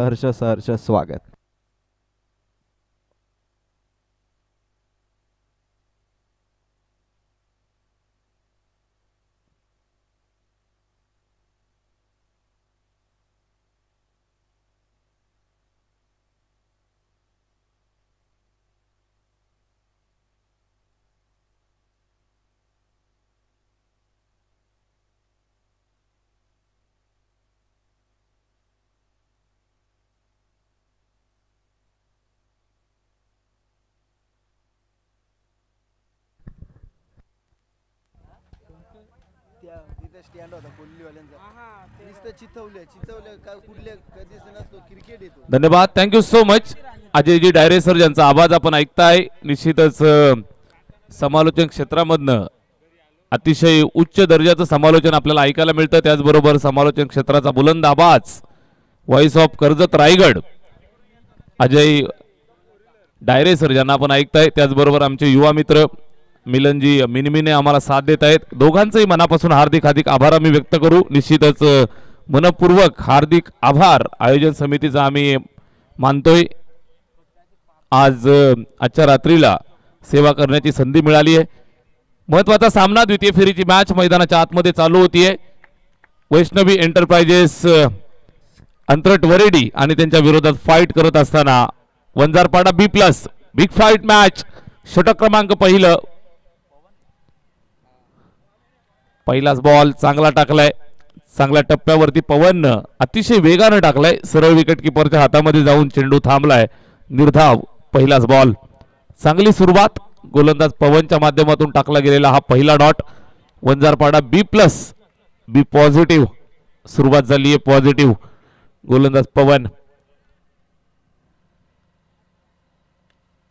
सहर्ष स्वागत. तिथे स्टँड होता कोल्लीवाल्यांचा नुसतं चिथवलं काय कुठले कधीच नसतो क्रिकेट येतो. धन्यवाद. Thank you so much Ajayji डायरे sir, ज्यांचा आवाज आपण ऐकताय. निश्चितच समालोचन क्षेत्रामधनं अतिशय उच्च दर्जाचं समालोचन आपल्याला ऐकायला मिळतं. त्याचबरोबर समालोचन क्षेत्राचा बुलंद आवाज, voice of Karjat Raigad, Ajay Dayre sir ज्यांना आपण ऐकताय. त्याचबरोबर आमचे युवा मित्र मिलनजी मिनमिने आम्हाला साथ देत आहेत. दोघांचंही मनापासून हार्दिक हार्दिक आभार आम्ही व्यक्त करू. निश्चितच मनपूर्वक हार्दिक आभार आयोजन समितीचा आम्ही मानतोय. आजच्या रात्रीला सेवा करण्याची संधी मिळाली आहे. महत्वाचा सामना, द्वितीय फेरीची मॅच मैदानाच्या आतमध्ये चालू होतीये. वैष्णवी एंटरप्राइजेस अंतरट वरेडी आणि त्यांच्या विरोधात फाईट करत असताना वंजारपाडा बी प्लस बिग फाईट मॅच. षटक क्रमांक पहिलाच बॉल चांगला टाकलाय. चांगल्या टप्प्यावरती पवन अतिशय वेगाने टाकलाय. सरळ विकेट किपरच्या हातामध्ये जाऊन चेंडू थांबलाय. निर्धाव पहिलाच बॉल. चांगली सुरुवात गोलंदाज पवनच्या माध्यमातून टाकला गेलेला हा पहिला डॉट. वंजारपाडा बी प्लस बी पॉझिटिव्ह सुरुवात झाली आहे. पॉझिटिव्ह गोलंदाज पवन.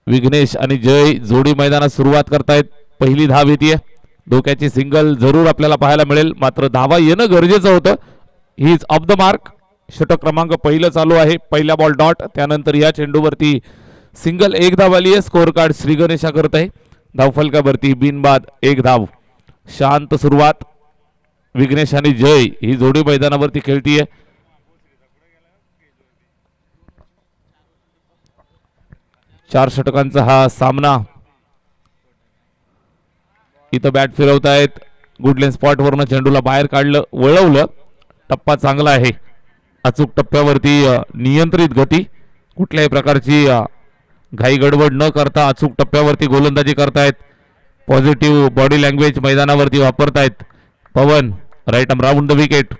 विघ्नेश आणि जय जोडी मैदानात सुरुवात करतायत. पहिली धाव येते. डोक्याची सिंगल जरूर आपल्याला पाहायला मिळेल, मात्र धावा येणं गरजेचं होतं. He is of the mark. षटक क्रमांक पहिलं चालू आहे. पहिला बॉल डॉट. त्यानंतर या चेंडूवरती सिंगल एक धाव आली आहे. स्कोअर कार्ड श्री गणेशा करत आहे. धावफलकावरती बिनबाद एक धाव. शांत सुरुवात. विघ्नेश आणि जय ही जोडी मैदानावरती खेळतीये. चार षटकांचा हा सामना. इथं बॅट फिरवतायत. गुडलेन स्पॉट वरनं चेंडूला बाहेर काढलं, वळवलं. टप्पा चांगला आहे. अचूक टप्प्यावरती नियंत्रित गती, कुठल्याही प्रकारची घाई गडबड न करता अचूक टप्प्यावरती गोलंदाजी करतायत. पॉझिटिव्ह बॉडी लँग्वेज मैदानावरती वापरतायत. Pawan right arm round the wicket.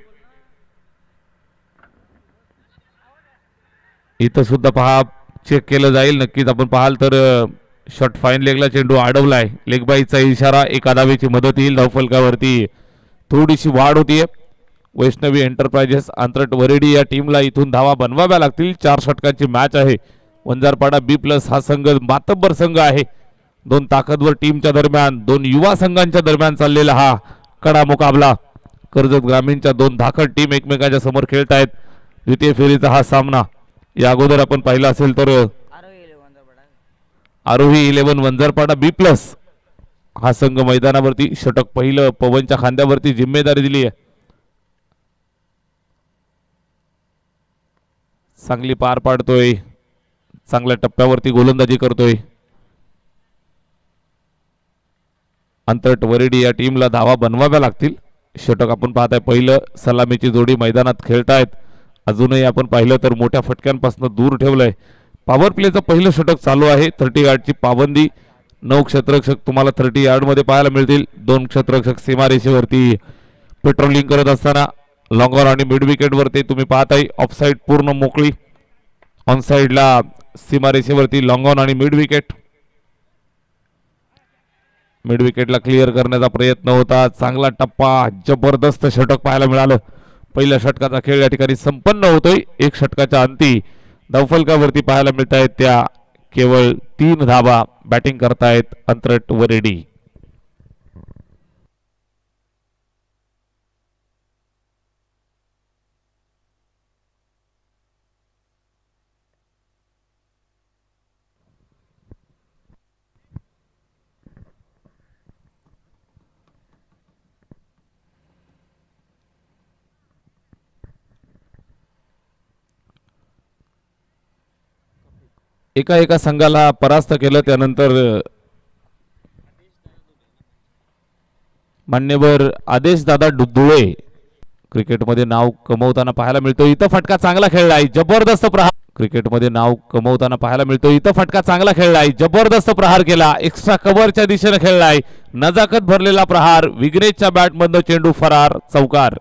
इथं सुद्धा पहा चेक केलं जाईल. नक्कीच आपण पाहाल तर शॉट फाईन लेगला चेंडू अडवलाय. लेग बाईचा इशारा. एका धावेची मदत येईल. धावफलकावरती थोडीशी वाढ होतीये. वैष्णवी एंटरप्राइजेस अंतरट वरेडी या टीमला इथून धावा बनवाव्या लागतील. चार षटकांची मॅच आहे. वंजारपाडा बी प्लस हा संघ मातब्बर संघ आहे. दोन ताकदवर टीमच्या दरम्यान, दोन युवा संघांच्या दरम्यान चाललेला हा कडा मुकाबला. कर्जत ग्रामीणच्या दोन धाकड टीम एकमेकांच्या समोर खेळत आहेत. द्वितीय फेरीचा हा सामना या अगोदर आपण पाहिला असेल तर आरोही 11 वंजारपाडा बी प्लस हा संघ मैदानावरती. षटक पहिलं पवनच्या खांद्यावरती जिम्मेदारी दिली आहे. चांगली पार पाडतोय. चांगल्या टप्प्यावरती गोलंदाजी करतोय. अंतरट वरेडी या टीमला धावा बनवाव्या लागतील. षटक आपण पाहताय पहिलं. सलामीची जोडी मैदानात खेळतायत. अजूनही आपण पाहिलं तर मोठ्या फटक्यांपासून दूर ठेवलंय. पॉवर प्लेचं पहिलं षटक चालू आहे. 30 यार्डची पाबंदी. 9 क्षेत्ररक्षक तुम्हाला 30 यार्ड मध्ये पाहायला मिळतील. 2 क्षेत्ररक्षक सीमारेषेवरती पेट्रोलिंग करत असताना लॉंग ऑन आणि मिड विकेट वरती तुम्ही पाहताय ऑफसाईड पूर्ण मोकळी. ऑन साईडला सीमारेषेवरती लॉंग ऑन आणि मिड विकेट. मिड विकेटला क्लिअर करण्याचा प्रयत्न होता. चांगला टप्पा, जबरदस्त षटक पाहायला मिळालं. पहिल्या षटकाचा खेळ या ठिकाणी संपन्न होतोय. एक षटकाच्या अंती धावफलकावरती पाहायला मिळत आहेत त्या केवळ 3 धावा. बॅटिंग करतायत अंतरट वरेडी. एका एका संघाला परास्त केलं. त्यानंतर मान्यवर आदेश दादा डुद्दुळे क्रिकेटमध्ये नाव कमवताना पाहायला मिळतो. इथं फटका चांगला खेळलाय, जबरदस्त प्रहार. क्रिकेटमध्ये नाव कमवताना पाहायला मिळतो. इथं फटका चांगला खेळलाय, जबरदस्त प्रहार केला, एक्स्ट्रा कव्हरच्या दिशेने खेळलाय, नजाकत भरलेला प्रहार. विघ्नेशच्या बॅटमधनं चेंडू फरार, चौकार.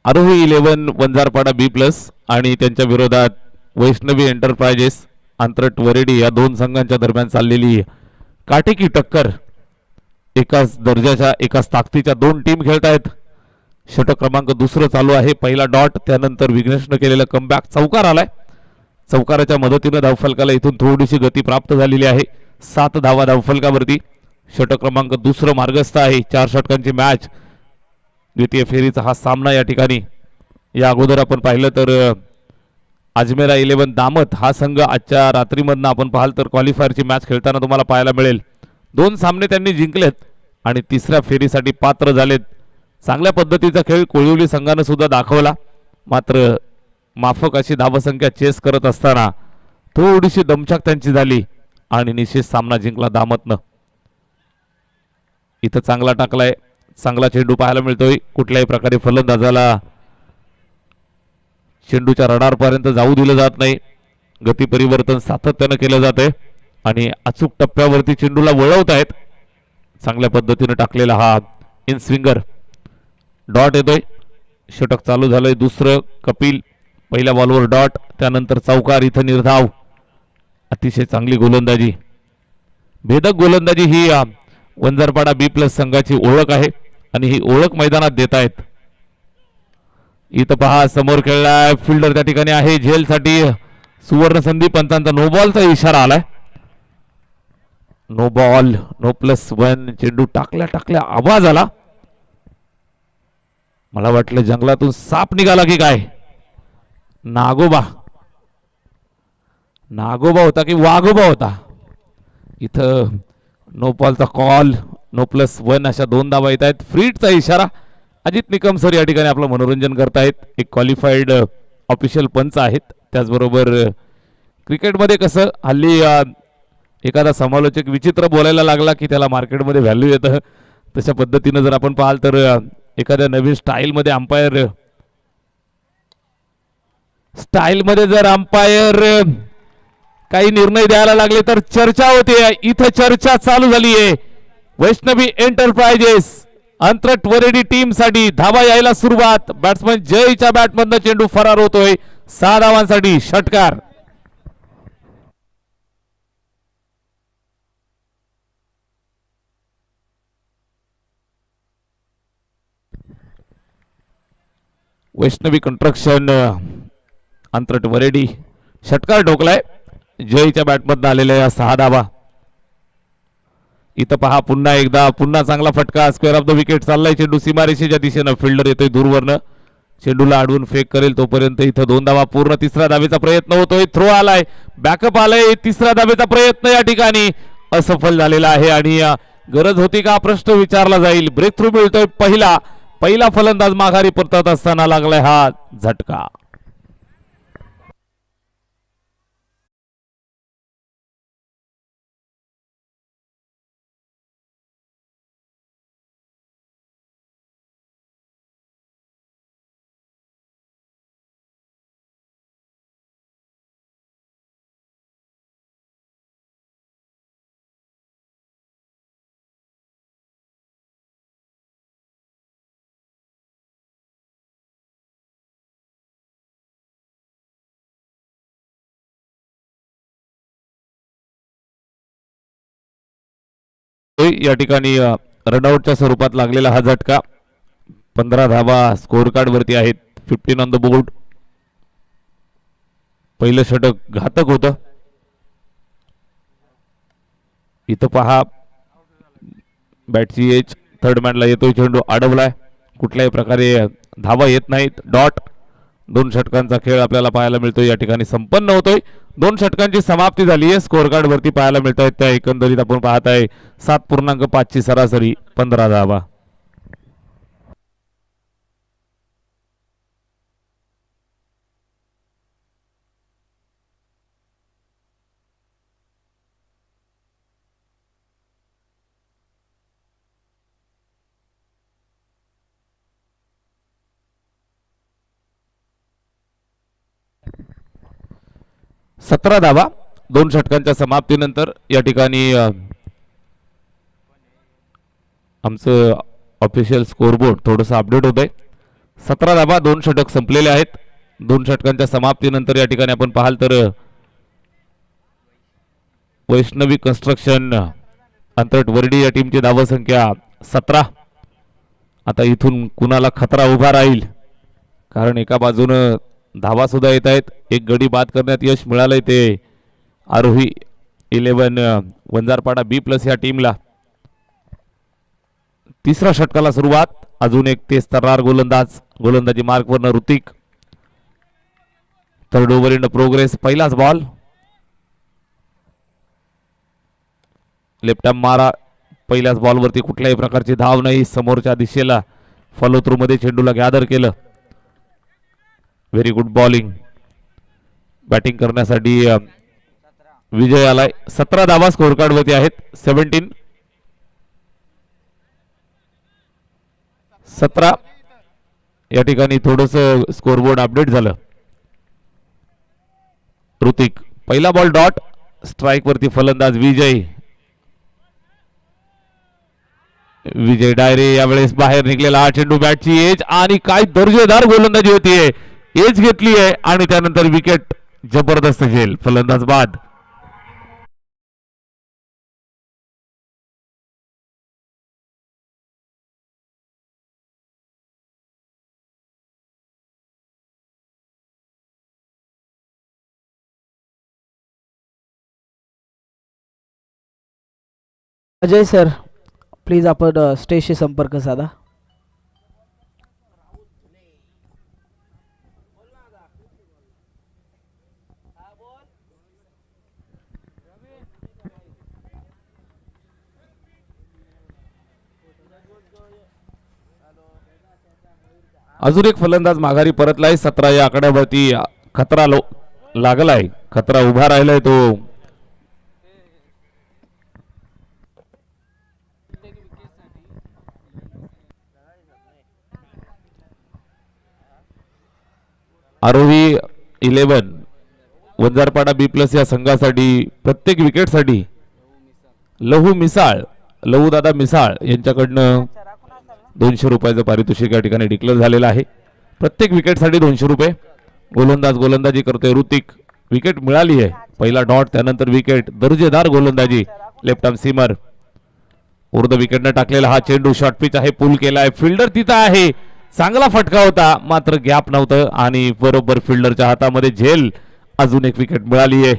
आरोही 11 वंजारपाडा B+ आणि त्यांच्या विरोधात वैष्णवी एंटरप्राइजेस अंतरट वरेडी या दोन संघांच्या दरम्यान चाललेली काटेकी टक्कर. एकाच दर्जाच्या एकाच ताकदीच्या दोन टीम खेळत आहेत. षटक क्रमांक दुसरं चालू आहे. पहिला डॉट, त्यानंतर विघ्नेशनं केलेलं कमबॅक, चौकार आलाय. चौकाराच्या मदतीने धावफलकाला इथून थोडीशी गती प्राप्त झालेली आहे. 7 धावा धावफलकावरती. षटक क्रमांक दुसरं मार्गस्थ आहे. 4 षटकांची मॅच. द्वितीय फेरीचा हा सामना या ठिकाणी. या अगोदर आपण पाहिलं तर अजमेरा 11 दामत हा संघ आजच्या रात्रीमधनं आपण पाहाल तर क्वालिफायरची मॅच खेळताना तुम्हाला पाहायला मिळेल. 2 सामने त्यांनी जिंकलेत आणि तिसऱ्या फेरीसाठी पात्र झालेत. चांगल्या पद्धतीचा खेळ कोळिवली संघानं सुद्धा दाखवला. मात्र माफक अशी धावसंख्या चेस करत असताना थोडीशी दमछाक त्यांची झाली आणि निश्चित सामना जिंकला दामतनं. इथं चांगला टाकलाय, चांगला चेंडू पाहायला मिळतोय. कुठल्याही प्रकारे फलंदाजाला चेंडूच्या रडारपर्यंत जाऊ दिलं जात नाही. गती परिवर्तन सातत्यानं केलं जाते आणि अचूक टप्प्यावरती चेंडूला वळवत आहेत. चांगल्या पद्धतीने टाकलेला हा इन स्विंगर. डॉट येतोय. षटक चालू झालंय दुसरं. कपिल पहिल्या बॉलवर डॉट, त्यानंतर चौकार. इथं निर्धाव. अतिशय चांगली गोलंदाजी, भेदक गोलंदाजी ही वंजारपाडा B+ संघाची ओळख आहे आणि ही ओळख मैदानात देत आहेत. इथं पहा समोर खेळलाय फिल्डर त्या ठिकाणी आहे झेलसाठी. सुवर्ण संधी. पंचांचा नो बॉलचा इशारा आलाय. No ball, no +1. चेंडू टाकल्या टाकल्या आवाज आला. मला वाटलं जंगलातून साप निघाला की काय. नागोबा होता की वाघोबा होता. इथं नो बॉलचा कॉल, नो +1 अशा 2 धावा येत आहेत. फ्रीटचा इशारा. अजित निकम सर या ठिकाणी आपलं मनोरंजन करतायत. एक क्वालिफाईड ऑफिशियल पंच आहेत. त्याचबरोबर क्रिकेटमध्ये कसं हल्ली एखादा समालोचक विचित्र बोलायला लागला की त्याला मार्केटमध्ये व्हॅल्यू येतं. तशा पद्धतीनं जर आपण पाहाल तर एखाद्या नवीन स्टाईलमध्ये जर अंपायर काही निर्णय द्यायला लागले तर चर्चा होते. इथं चर्चा चालू झाली आहे. वैष्णवी एंटरप्राइजेस अंतरट वरेडी टीम साठी धावा यायला सुरुवात. बॅट्समन जयच्या बॅटमधनं चेंडू फरार होतोय. 6 धावांसाठी षटकार. वैष्णवी कंस्ट्रक्शन अंतरट वरेडी षटकार ठोकलाय. जयच्या बॅटमधनं आलेल्या 6 धावा. इथं पहा पुन्हा एकदा पुन्हा चांगला फटका. स्क्वेअर ऑफ द विकेट चाललाय. चेंडू सीमारेषेच्या दिशेनं. फिल्डर येतोय दूरवरनं. चेंडूला अडवून फेक करेल तोपर्यंत इथं 2 धावा पूर्ण. तिसऱ्या धावेचा प्रयत्न होतोय. थ्रो आलाय, बॅकअप आलाय. तिसऱ्या धावेचा प्रयत्न या ठिकाणी असफल झालेला आहे आणि गरज होती का प्रश्न विचारला जाईल. ब्रेक थ्रू मिळतोय. पहिला फलंदाज माघारी परतत असताना लागलाय हा झटका. मिळतोय या ठिकाणी रनआउटच्या स्वरूपात लागलेला हा झटका. 15 धावा स्कोर कार्ड वरती आहेत. 15 ऑन द बोर्ड. पहिलं षटक घातक होतं. इथं पहा बॅटची एज. थर्ड मॅनला येतोय, चेंडू अडवलाय, कुठल्याही प्रकारे धावा येत नाहीत. डॉट. 2 षटकांचा खेळ आपल्याला पाहायला मिळतोय या ठिकाणी संपन्न होतोय. 2 षटकांची समाप्ती झाली आहे. स्कोर कार्ड वरती पाहायला मिळत आहेत त्या एकंदरीत आपण पाहत आहे 7.5 ची सरासरी, 15 धावा. सतरा धावा 2 षटकांच्या समाप्तीनंतर या ठिकाणी आमचं ऑफिशियल स्कोरबोर्ड थोडंसं अपडेट होत आहे. 17 धावा 2 षटक संपलेले आहेत. 2 षटकांच्या समाप्तीनंतर या ठिकाणी आपण पाहाल तर वैष्णवी कन्स्ट्रक्शन अंतरटवर्डी या टीमची धावसंख्या 17. आता इथून कुणाला खतरा उभा राहील, कारण एका बाजूनं धावा सुद्धा येत आहेत. एक गडी बाद करण्यात यश मिळालंय ते आरोही 11 वंजारपाडा B+ या टीमला. तिसऱ्या षटकाला सुरुवात. अजून एक तेज तर्रार गोलंदाजी मार्कवरनं Hrithik. Third over in progress. पहिलाच बॉल. लेफ्ट आर्म मारा. पहिल्याच बॉलवरती कुठल्याही प्रकारची धाव नाही. समोरच्या दिशेला फॉलो थ्रू मध्ये चेंडूला गॅदर केलं. Very good bowling. बॅटिंग करण्यासाठी विजय आलाय. 17 धावा स्कोर कार्ड वरती आहेत. 17 या ठिकाणी थोडस स्कोरबोर्ड अपडेट झालं. ऋतिक. पहिला बॉल डॉट. स्ट्राइक वरती फलंदाज विजय डायरे यावेळेस बाहेर निघलेला हा चेंडू. बॅटची एज आणि काय दर्जेदार गोलंदाजी होतीये. एज घेतली आहे आणि त्यानंतर विकेट. जबरदस्त झेल. फलंदाज बाद. अजय सर, प्लीज आपण स्टेजशी संपर्क साधा. अजून एक फलंदाज माघारी परतलाय. 17 या आकड्यावरती खतरा लागलाय. खतरा उभा राहिलाय तो. आरोही 11 वंजारपाडा B+ या संघासाठी प्रत्येक विकेटसाठी लहू मिसाळ यांच्याकडनं 200 रुपयाचं पारितोषिक या ठिकाणी डिक्लेअर झालेलं आहे. प्रत्येक विकेटसाठी 200 रुपये. गोलंदाजी करतोय ऋतिक. विकेट मिळाली आहे. पहिला डॉट, त्यानंतर विकेट. दर्जेदार गोलंदाजी. Left arm seamer. उर्ध विकेटनं टाकलेला हा चेंडू. शॉर्ट पिच आहे. पुल केलाय. फिल्डर तिथं आहे. चांगला फटका होता, मात्र गॅप नव्हतं आणि बरोबर फिल्डरच्या हातामध्ये झेल. अजून एक विकेट मिळाली आहे.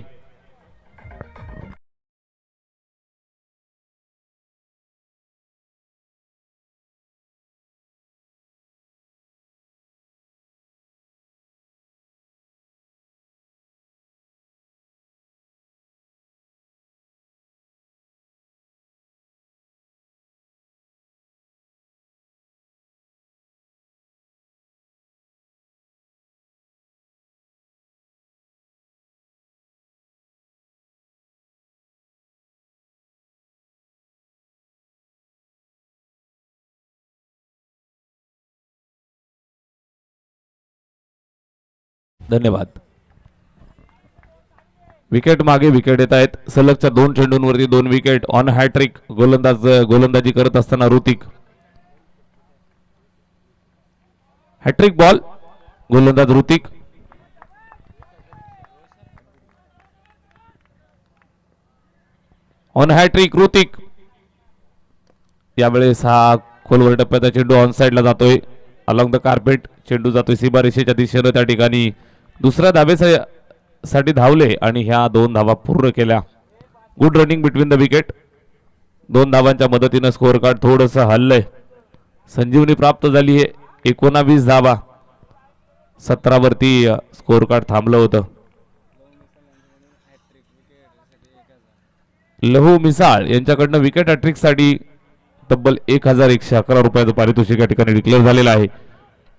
धन्यवाद. विकेट मागे विकेट येत आहेत. सलगच्या 2 चेंडूंवरती 2 विकेट. ऑन हॅट्रिक गोलंदाजी करत असताना ऋतिक. Hat trick ball. गोलंदाज ऋतिक. On hat trick Hrithik. यावेळेस हा खोलवर टप्प्याचा चेंडू ऑन साईडला जातोय अलॉंग द कार्पेट. चेंडू जातोय सीमारेषेच्या दिशेनं. त्या ठिकाणी दुसऱ्या धावेसाठी धावले आणि ह्या 2 धावा पूर्ण केल्या. Good running between the wicket. 2 धावांच्या मदतीनं स्कोअर कार्ड थोडंसं हल्लंय. संजीवनी प्राप्त झाली आहे. 19 धावा. 17 वरती स्कोअर कार्ड थांबलं होतं. लहू मिसाळ यांच्याकडनं विकेट हॅट्रिक साठी तब्बल 1111 रुपयाचं पारितोषिक या ठिकाणी डिक्लेअर झालेलं आहे.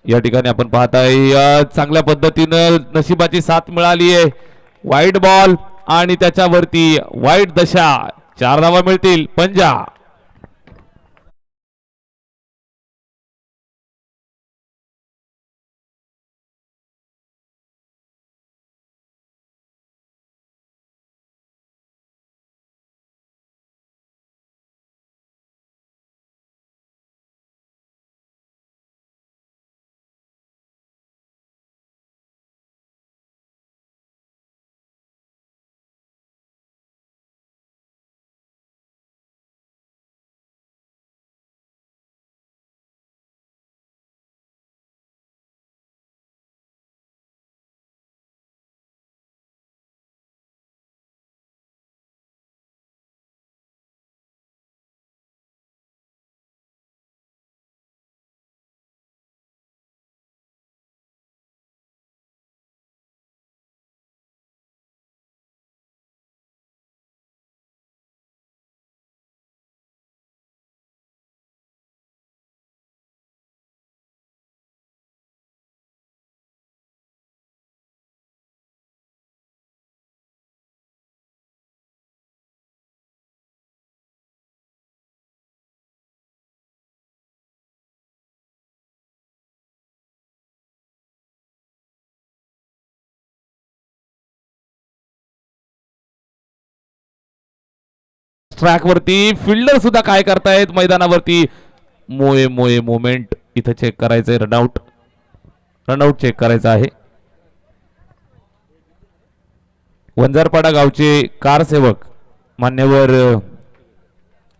या ठिकाणी आपण पाहताय चांगल्या पद्धतीनं नशिबाची साथ मिळाली आहे. वाईट बॉल आणि त्याच्यावरती वाईट दशा. 4 धावा मिळतील. पंजा. ट्रॅक वरती फिल्डर सुद्धा काय करतायत मैदानावरती. मोए मोए मोमेंट इथं चेक करायचंय. रनआउट चेक करायचं आहे. वंजारपाडा गावचे कारसेवक मान्यवर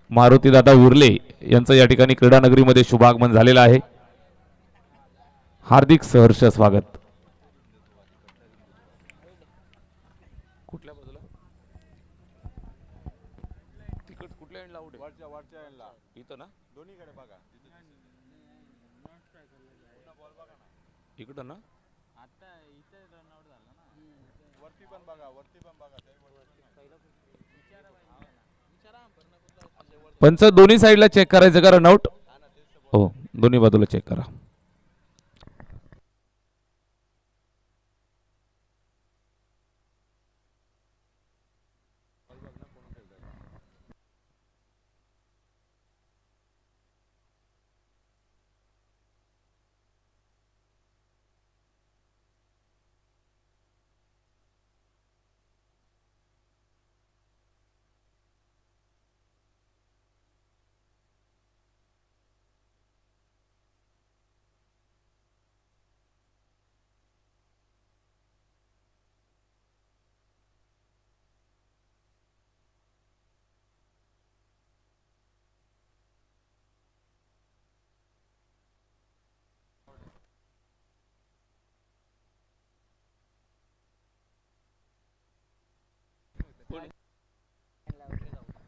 मारुतीदादा उर्ले यांचं या ठिकाणी क्रीडानगरीमध्ये शुभागमन झालेलं आहे. हार्दिक सहर्ष स्वागत. कुठल्या बाजूला कुठल्या एंडला आउट वरच्या एंडला इथं ना दोन्हीकडे बघा. इकडं ना आता इथे रन आउट झाला ना. वरती पण बघा. पंच दोन्ही साईडला चेक करायचं का रनआउट. हो दोन्ही बाजूला चेक करा.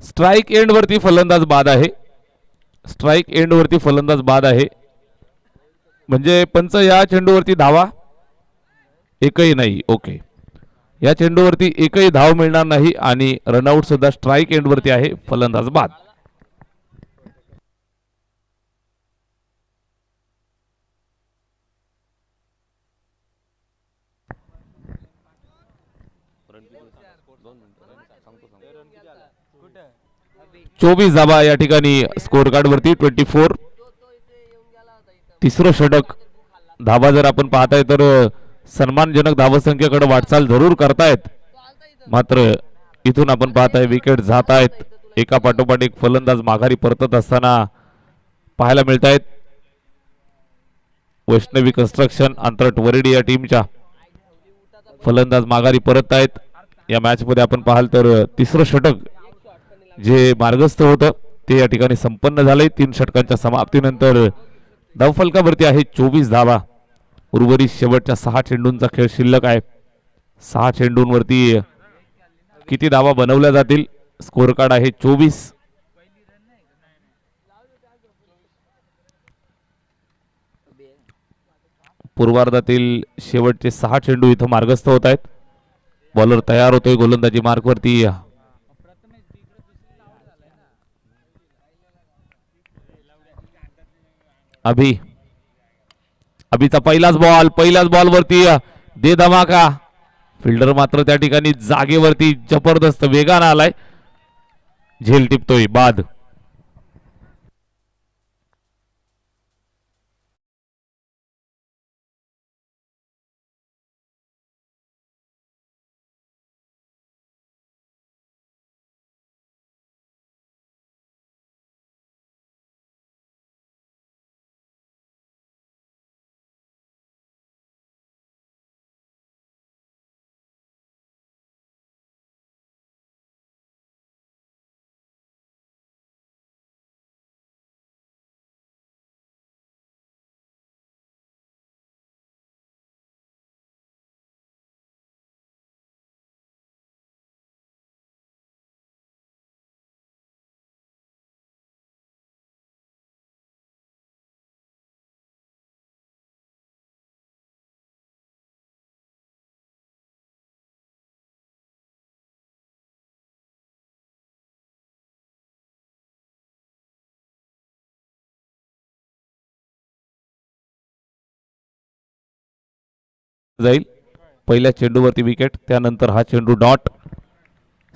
स्ट्राइक एंड वरती फलंदाज बाद आहे. स्ट्राइक एंड वरती फलंदाज बाद आहे. म्हणजे पंच या चेंडूवरती धावा एकही नाही. ओके या चेंडूवरती एकही धाव मिळणार नाही आणि रनआउट सुद्धा स्ट्राइक एंड वरती आहे. फलंदाज बाद. चोवीस धावा या ठिकाणी स्कोर कार्ड वरती 24. तिसरं षटक. धावा जर आपण पाहताय तर सन्मानजनक धावसंख्येकडे वाटचाल जरूर करतायत. मात्र इथून आपण पाहताय विकेट जात आहेत. एका पाठोपाठ एक फलंदाज माघारी परतत असताना पाहायला मिळत आहेत. वैष्णवी कन्स्ट्रक्शन अंतरट वरडी या टीमच्या फलंदाज माघारी परत आहेत. या मॅच मध्ये आपण पाहाल तर तिसरं षटक जे मार्गस्थ होतं ते या ठिकाणी संपन्न झाले. 3 षटकांच्या समाप्तीनंतर धावफलकावरती आहे 24 धावा. उर्वरित शेवटच्या 6 चेंडूंचा खेळ शिल्लक आहे. 6 चेंडूंवरती किती धावा बनवल्या जातील? स्कोर कार्ड आहे 24. पूर्वार्धातील शेवटचे 6 चेंडू इथं मार्गस्थ होत आहेत. बॉलर तयार होतोय गोलंदाजी मार्कवरती. अभिचा पहिलाच बॉल वरती दे धमाका. फिल्डर मात्र त्या ठिकाणी जागेवरती जबरदस्त वेगानं आलाय. झेल टिपतोय बाद. जाईल. पहिल्या चेंडूवरती विकेट, त्यानंतर हा चेंडू डॉट.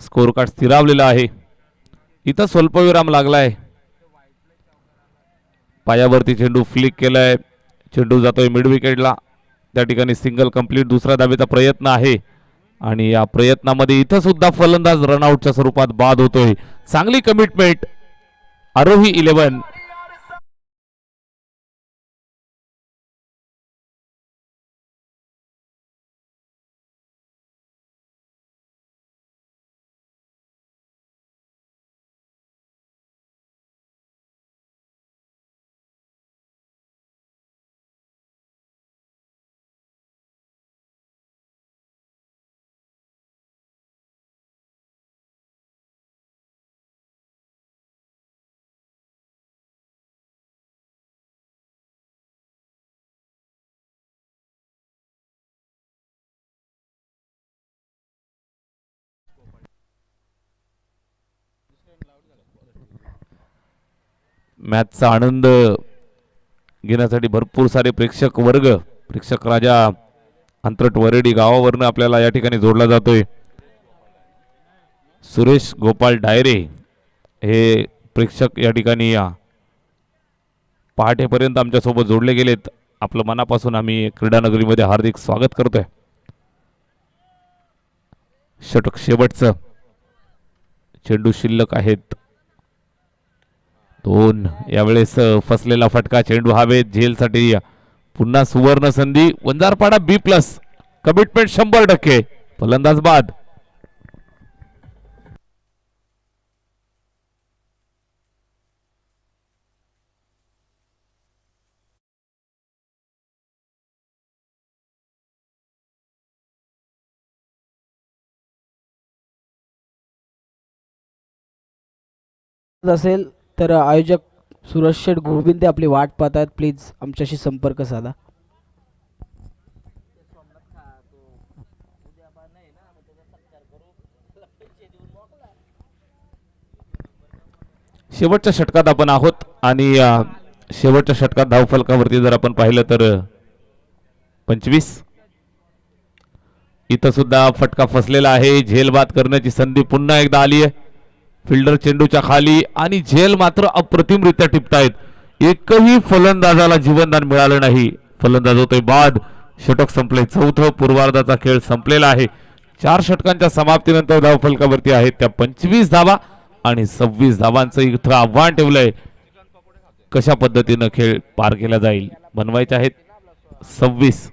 स्कोर कार्ड स्थिरावलेला आहे. इथं स्वल्पविराम लागलाय. पायावरती चेंडू फ्लिक केलाय. चेंडू जातोय मिड विकेटला. त्या ठिकाणी सिंगल कंप्लीट. दुसऱ्या धावेचा प्रयत्न आहे आणि या प्रयत्नामध्ये इथं सुद्धा फलंदाज रनआउटच्या स्वरूपात बाद होतोय. चांगली कमिटमेंट. आरोही 11. मॅचचा आनंद घेण्यासाठी भरपूर सारे प्रेक्षक वर्ग, प्रेक्षक राजा अंतरट वरेडी गावावरनं आपल्याला या ठिकाणी जोडला जातोय. सुरेश गोपाल डायरे हे प्रेक्षक या ठिकाणी पहाटेपर्यंत आमच्या सोबत जोडले गेलेत. आपलं मनापासून आम्ही क्रीडानगरीमध्ये हार्दिक स्वागत करतोय. षटक शेवटचं. चेंडू शिल्लक आहेत 2. यावेळेस फसलेला फटका. चेंडू हवेत. झेलसाठी पुन्हा सुवर्ण संधी. वंजारपाडा B+. कमिटमेंट 100%. फलंदाज बाद. असेल तर आयोजक सुरेश शेठ गोविंदे आपली वाट पाहत आहेत. प्लीज आमच्याशी संपर्क साधा. शेवटच्या षटकात आपण आहोत आणि शेवटच्या षटकात धावफलकावरती जर आपण पाहिलं तर 25. इथं सुद्धा फटका फसलेला आहे. झेल बाद करण्याची संधी पुन्हा एकदा आली आहे. फिल्डर चेंडूच्या खाली आणि झेल मात्र अप्रतिमरित्या टिपतायत. एकही फलंदाजाला जीवनदान मिळालं नाही. फलंदाज होतोय बाद. षटक संपले. चौथं पूर्वार्धाचा खेळ संपलेला आहे. 4 षटकांच्या समाप्तीनंतर धावफलकावरती आहेत त्या 25 धावा आणि 26 धावांचं इथं आव्हान ठेवलंय. कशा पद्धतीनं खेळ पार केला जाईल. बनवायचे आहेत 26.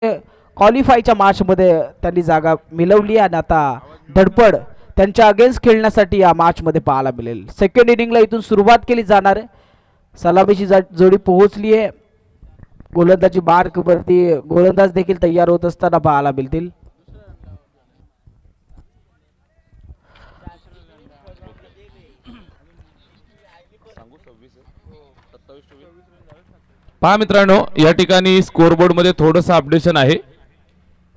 क्वालिफायच्या मॅचमध्ये त्यांनी जागा मिळवली आणि आता धडपड त्यांच्या अगेन्स्ट खेळण्यासाठी या मॅचमध्ये पाहायला मिळेल. सेकंड इनिंगला इथून सुरुवात केली जाणार आहे. सलामीची जोडी पोहोचली आहे. गोलंदाजी मार्क वरती गोलंदाज देखील तयार होत असताना पाहायला मिळतील. पहा मित्रांनो, या ठिकाणी स्कोरबोर्ड मध्ये थोडस अपडेशन आहे.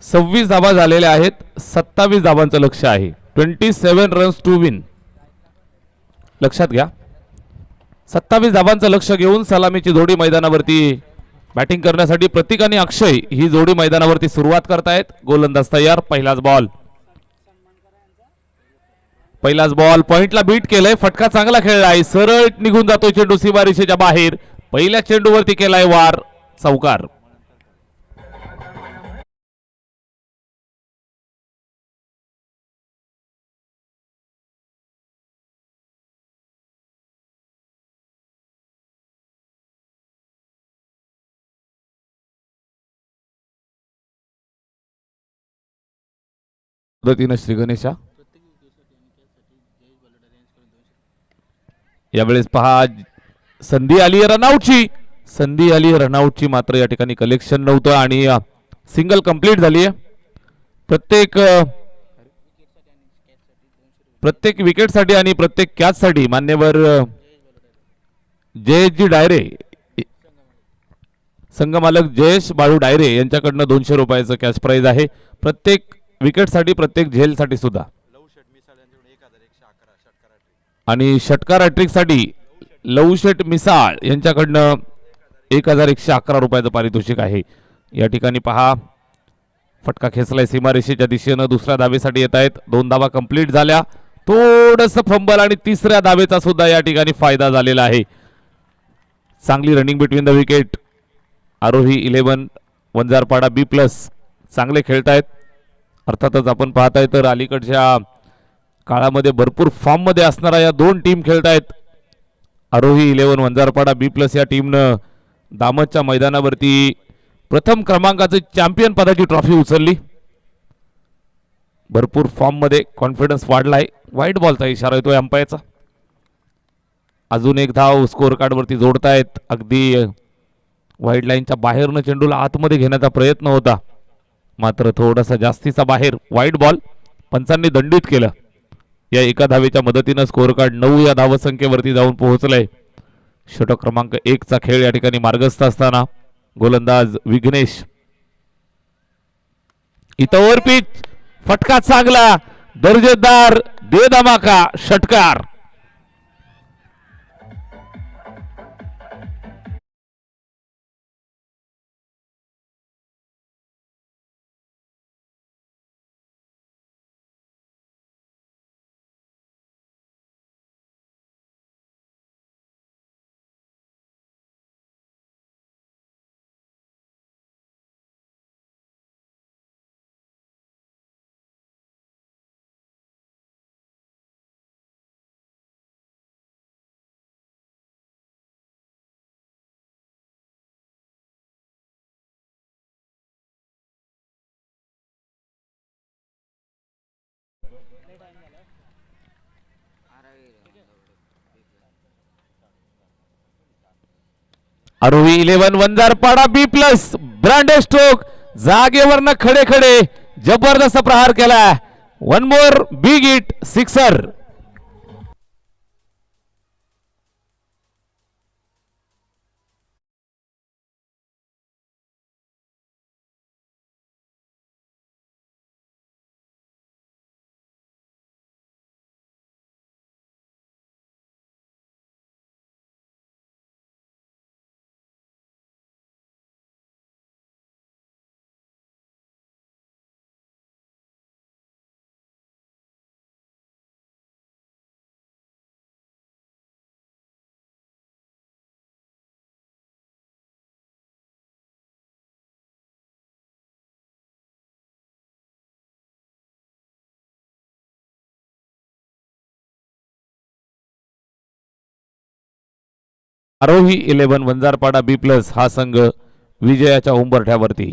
26 धावा झालेल्या आहेत. 27 धावांचं लक्ष आहे. 27 रन्स टू विन. लक्षात घ्या, 27 धावांचं लक्ष घेऊन सलामीची जोडी मैदानावरती बॅटिंग करण्यासाठी प्रतीक आणि अक्षय ही जोडी मैदानावरती सुरुवात करतायत. गोलंदाज तयार. पहिलाच बॉल पॉइंटला बीट केलंय. फटका चांगला खेळलाय. सरळ निघून जातोय चेंडू सीमारेषेच्या बाहेर. पहिल्या चेंडूवरती केलाय वार. चौकार. श्री गणेशा यावेळेस पहा, संधी आली रनआउटची मात्र या ठिकाणी कलेक्शन नव्हतं आणि सिंगल कंप्लीट झाली आहे. प्रत्येक विकेटसाठी आणि प्रत्येक कॅचसाठी मान्यवर जयेशजी डायरे, संघमालक जयेश बाळू डायरे यांच्याकडनं 200 रुपयाचं कॅश प्राइज आहे. प्रत्येक विकेटसाठी, प्रत्येक झेलसाठी सुद्धा. आणि षटकार हॅट्रिकसाठी लवशेट मिसाळ यांच्याकडनं 1111 रुपयाचं पारितोषिक आहे. या ठिकाणी पहा, फटका खेचलाय सीमारेषेच्या दिशेनं. दुसऱ्या धावेसाठी येत आहेत. 2 धावा कंप्लीट झाल्या. थोडस फंबल आणि तिसऱ्या धावेचा सुद्धा या ठिकाणी फायदा झालेला आहे. चांगली running between the wicket. Aarohi 11 Vanjarpada B+ चांगले खेळतायत. अर्थातच आपण पाहताय तर अलीकडच्या काळामध्ये भरपूर फॉर्म मध्ये असणाऱ्या या 2 टीम खेळतायत. आरोही 11 वंजारपाडा B+ या टीमनं दामतच्या मैदानावरती प्रथम क्रमांकाची चॅम्पियन पदाची ट्रॉफी उचलली. भरपूर फॉर्म मध्ये कॉन्फिडन्स वाढलाय. व्हाईट बॉलचा इशारा येतोय अंपायरचा. अजून एक धाव स्कोअर कार्ड वरती जोडतायत. अगदी व्हाईट लाईनच्या बाहेरनं चेंडूला आतमध्ये घेण्याचा प्रयत्न होता, मात्र थोडासा जास्तीचा बाहेर. व्हाईट बॉल पंचांनी दंडित केलं. या एका धावेच्या मदतीनं स्कोअर कार्ड 9 या धावसंख्येवरती जाऊन पोहोचलंय. षटक क्रमांक 1 चा खेळ या ठिकाणी मार्गस्थ असताना गोलंदाज विघ्नेश. इथं ओव्हर पिच. फटका चांगला, दर्जेदार, दे धमाका षटकार. आरोही 11 वंजारपाडा B+ ब्रँडेड स्ट्रोक. जागेवरनं खडे खडे जबरदस्त प्रहार केला. 1 मोर बिग हिट सिक्सर. आरोही 11 वंजारपाडा B+ हा संघ विजयाच्या उंबरठ्यावरती.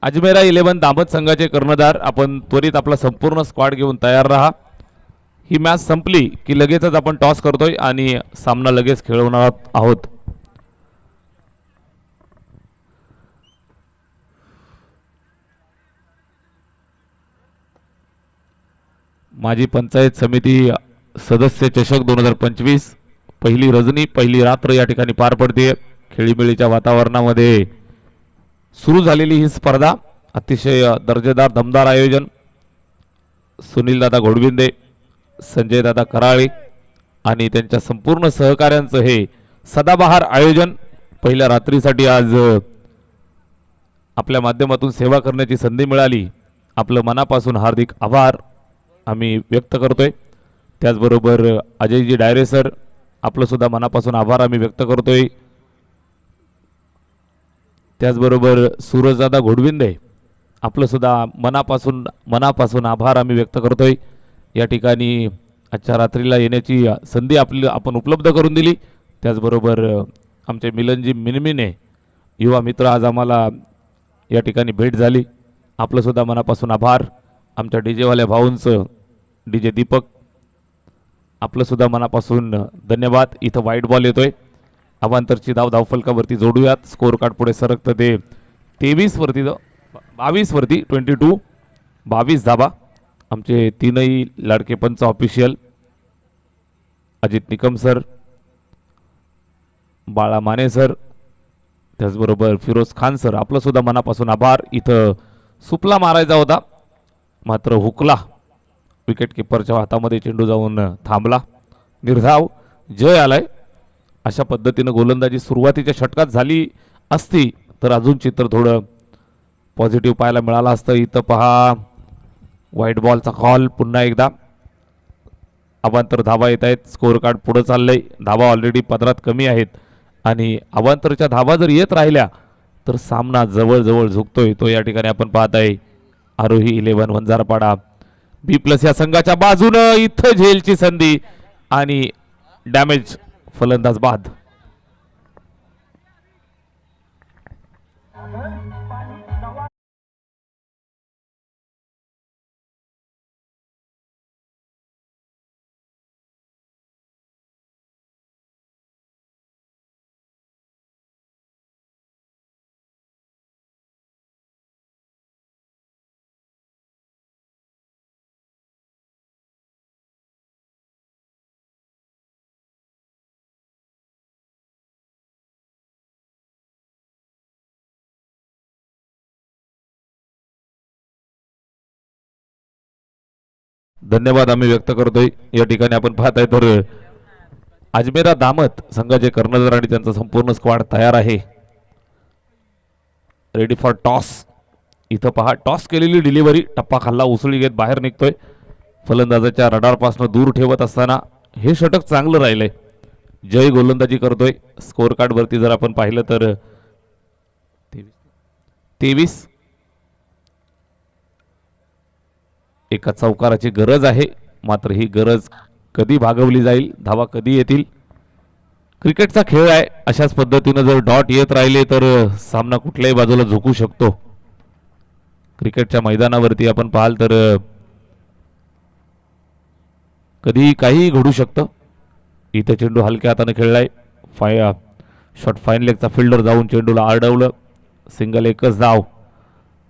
अजमेरा 11 दामत संघाचे कर्णधार, आपण त्वरित आपला संपूर्ण स्क्वॉड घेऊन तयार राहा. ही मॅच संपली की लगेचच आपण टॉस करतोय आणि सामना लगेच खेळवणार आहोत. माजी पंचायत समिती सदस्य चषक 2025 पहिली रजनी पहिली रात्र या ठिकाणी पार पडते. खेळीमेळीच्या वातावरणामध्ये सुरू झालेली ही स्पर्धा अतिशय दर्जेदार दमदार आयोजन. सुनील दादा घोडविंदे, संजय दादा कराळे आणि त्यांच्या संपूर्ण सहकाऱ्यांचं हे सदाबहार आयोजन पहिल्या रात्रीसाठी आज आपल्या माध्यमातून सेवा करण्याची संधी मिळाली. आपलं मनापासून हार्दिक आभार आम्ही व्यक्त करतोय. त्याचबरोबर अजयजी डायरे सर, आपलं सुद्धा मनापासून आभार आम्ही व्यक्त करतोय. त्याचबरोबर सूरजदादा घोडविंदे, आपलं सुद्धा मनापासून आभार आम्ही व्यक्त करतोय. या ठिकाणी आजच्या रात्रीला येण्याची संधी आपण उपलब्ध करून दिली. त्याचबरोबर आमचे मिलनजी मिनमिने युवा मित्र, आज आम्हाला या ठिकाणी भेट झाली. आपलं सुद्धा मनापासून आभार. आमच्या डीजेवाल्या भाऊंचं डीजे दीपक, आपलं सुद्धा मनापासून धन्यवाद. इथं वाईट बॉल येतोय. अवांतरची धावफलकावरती जोडूयात. स्कोअर कार्ड पुढे सरकतं ते 22 वरती 22 धाबा. आमचे तीनही लाडके पंच ऑफिशियल अजित निकम सर, बाळा माने सर, त्याचबरोबर फिरोज खान सर, आपलं सुद्धा मनापासून आभार. इथं सुपला मारायचा होता मात्र हुकला. विकेट किपरच्या हातामध्ये चेंडू जाऊन थांबला. निर्धाव जय आलाय. अशा पद्धतीनं गोलंदाजी सुरुवातीच्या षटकात झाली असती तर अजून चित्र थोडं पॉझिटिव्ह पाहायला मिळालं असतं. इथं पहा व्हाईट बॉलचा कॉल पुन्हा एकदा. अवांतर धावा येत आहेत. स्कोअर कार्ड पुढं चाललंय. धावा ऑलरेडी पदरात कमी आहेत आणि अवांतरच्या धावा जर येत राहिल्या तर सामना जवळजवळ झुकतोय. तो या ठिकाणी आपण पाहत आहे. आरोही 11 वंजारपाडा B+ या संघाच्या बाजूनं इथं झेलची संधी आणि डॅमेज, फलंदाज बाद. धन्यवाद आम्ही व्यक्त करतोय. या ठिकाणी आपण पाहताय तर अजमेरा दामत संघाचे कर्णधार आणि त्यांचा संपूर्ण स्क्वॉड तयार आहे. Ready for toss. इथं पहा टॉस केलेली डिलिव्हरी, टप्पा खाल्ला, उसळी घेत बाहेर निघतोय. फलंदाजाच्या रडारपासून दूर ठेवत असताना हे षटक चांगलं राहिलंय. जय गोलंदाजी करतोय. स्कोअर कार्ड वरती जर आपण पाहिलं तर 23 एका चौकाराची गरज आहे. मात्र ही गरज कधी भागवली जाईल, धावा कधी येतील, क्रिकेटचा खेळ आहे. अशाच पद्धतीनं जर डॉट येत राहिले तर सामना कुठल्याही बाजूला झुकू शकतो. क्रिकेटच्या मैदानावरती आपण पाहाल तर कधी काही घडू शकतं. इथं चेंडू हलक्या हाताने खेळलाय. शॉट फाईन लेगचा फिल्डर जाऊन चेंडूला अडवलं. सिंगल, एकच धाव.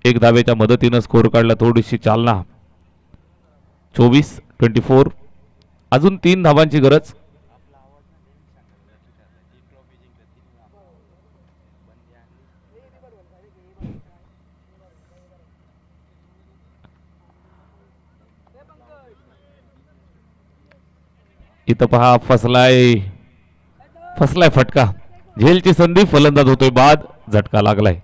एक धावेच्या मदतीनं स्कोअर काढला. थोडीशी चालना. 24 अजून 3 धावांची गरज. इथं पहा फसलाय फटका. झेलची संधी, फलंदाज होतोय बाद. झटका लागलाय.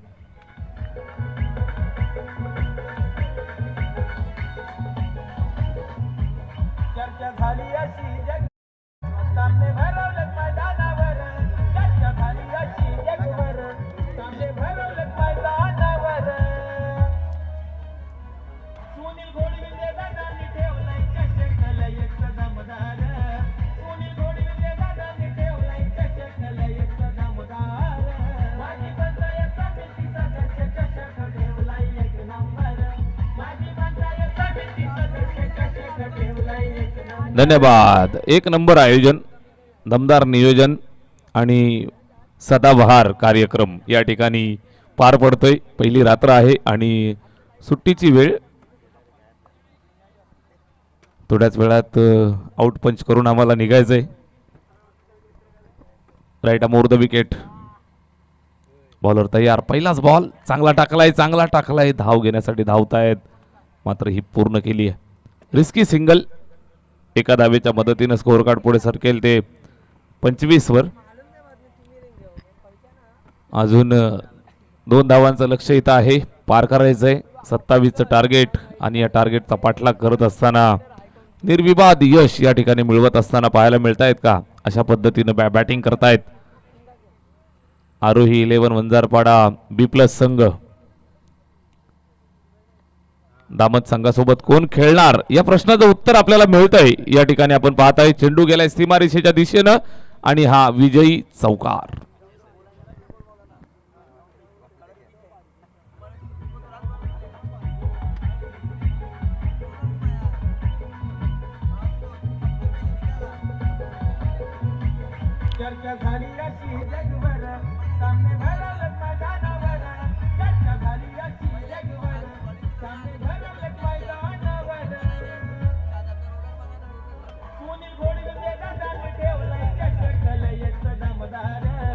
धन्यवाद. एक नंबर आयोजन, दमदार नियोजन आणि सदाबहार कार्यक्रम या ठिकाणी पार पडतोय. पहिली रात्र आहे आणि सुट्टीची वेळ. थोड्याच वेळात आउट पंच करून आम्हाला निघायचंय. Right more the wicket. Bowler तयार. पहिलाच बॉल चांगला टाकलाय. धाव घेण्यासाठी धावतायत, मात्र ही पूर्ण केली आहे. Risky single. एका धावेच्या मदतीनं स्कोअर कार्ड पुढे सरकेल ते 25 वर. अजून 2 धावांचं लक्ष इथं आहे. पार करायचंय 27चं टार्गेट आणि या टार्गेटचा पाठलाग करत असताना निर्विवाद यश या ठिकाणी मिळवत असताना पाहायला मिळतायत का? अशा पद्धतीनं बॅटिंग करतायत आरोही 11 वंजारपाडा B+ संघ. दामत संघासोबत कोण खेळणार या प्रश्नाचं उत्तर आपल्याला मिळतंय. या ठिकाणी आपण पाहताय चेंडू गेलाय सीमारेषेच्या दिशेनं आणि हा विजयी चौकार. चर्चा झाली अशी जगभर, सामने भरलं मैदानावर. चर्चा झाली अशी जगभर, सामने भरलं मैदानावर. सुनील घोडविंदे दादाने ठेवलंय चषक लयच दमदार.